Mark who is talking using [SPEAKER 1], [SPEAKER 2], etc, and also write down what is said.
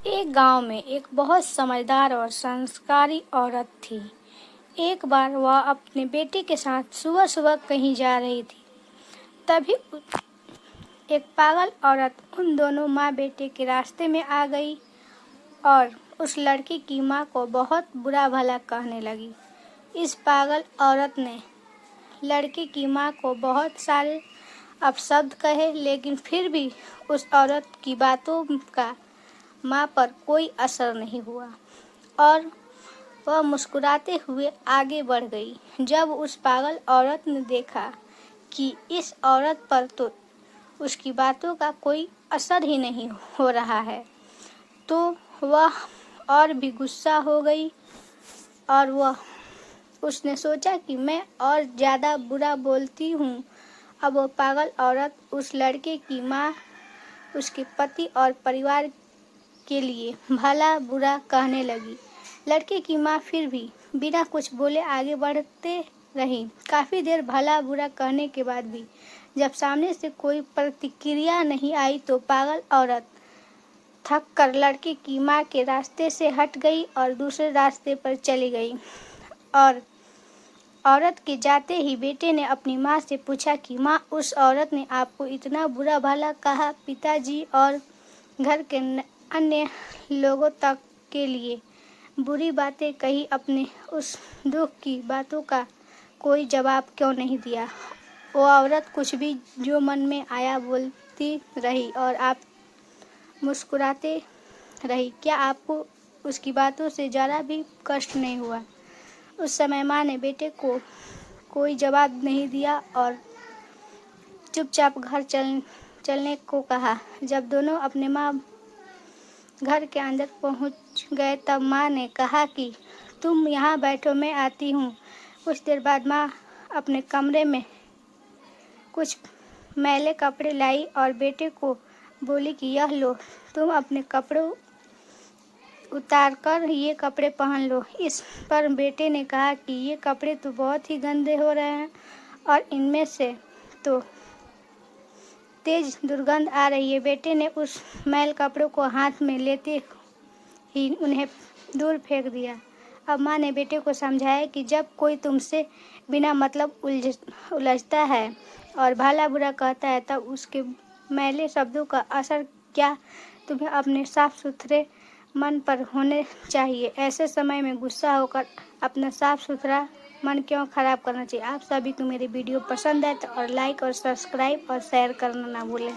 [SPEAKER 1] एक गांव में एक बहुत समझदार और संस्कारी औरत थी। एक बार वह अपने बेटे के साथ सुबह सुबह कहीं जा रही थी। तभी एक पागल औरत उन दोनों माँ बेटे के रास्ते में आ गई और उस लड़की की माँ को बहुत बुरा भला कहने लगी। इस पागल औरत ने लड़की की माँ को बहुत सारे अपशब्द कहे, लेकिन फिर भी उस औरत की बातों का माँ पर कोई असर नहीं हुआ और वह मुस्कुराते हुए आगे बढ़ गई। जब उस पागल औरत ने देखा कि इस औरत पर तो उसकी बातों का कोई असर ही नहीं हो रहा है, तो वह और भी गुस्सा हो गई और उसने सोचा कि मैं और ज़्यादा बुरा बोलती हूँ। अब वो पागल औरत उस लड़के की माँ, उसके पति और परिवार के लिए भला बुरा कहने लगी। लड़के की माँ फिर भी बिना कुछ बोले आगे बढ़ते रही। काफ़ी देर भला बुरा कहने के बाद भी जब सामने से कोई प्रतिक्रिया नहीं आई, तो पागल औरत थक कर लड़के की माँ के रास्ते से हट गई और दूसरे रास्ते पर चली गई। और औरत के जाते ही बेटे ने अपनी माँ से पूछा कि माँ, उस औरत ने आपको इतना बुरा भला कहा, पिताजी और घर के अन्य लोगों तक के लिए बुरी बातें कही, अपने उस दुख की बातों का कोई जवाब क्यों नहीं दिया? वो औरत कुछ भी जो मन में आया बोलती रही और आप मुस्कुराते रही। क्या आपको उसकी बातों से ज़रा भी कष्ट नहीं हुआ? उस समय माँ ने बेटे को कोई जवाब नहीं दिया और चुपचाप घर चलने को कहा। जब दोनों अपने माँ घर के अंदर पहुंच गए, तब माँ ने कहा कि तुम यहाँ बैठो, मैं आती हूँ। कुछ देर बाद माँ अपने कमरे में कुछ मैले कपड़े लाई और बेटे को बोली कि यह लो, तुम अपने कपड़े उतार कर ये कपड़े पहन लो। इस पर बेटे ने कहा कि ये कपड़े तो बहुत ही गंदे हो रहे हैं और इनमें से तो तेज दुर्गंध आ रही है। बेटे ने उस मैल कपड़ों को हाथ में लेते ही उन्हें दूर फेंक दिया। अब माँ ने बेटे को समझाया कि जब कोई तुमसे बिना मतलब उलझता है और भला बुरा कहता है, तब उसके मैले शब्दों का असर क्या तुम्हें अपने साफ सुथरे मन पर होने चाहिए। ऐसे समय में गुस्सा होकर अपना साफ सुथरा मन क्यों खराब करना चाहिए। आप सभी को मेरी वीडियो पसंद है तो और लाइक और सब्सक्राइब और शेयर करना ना भूलें।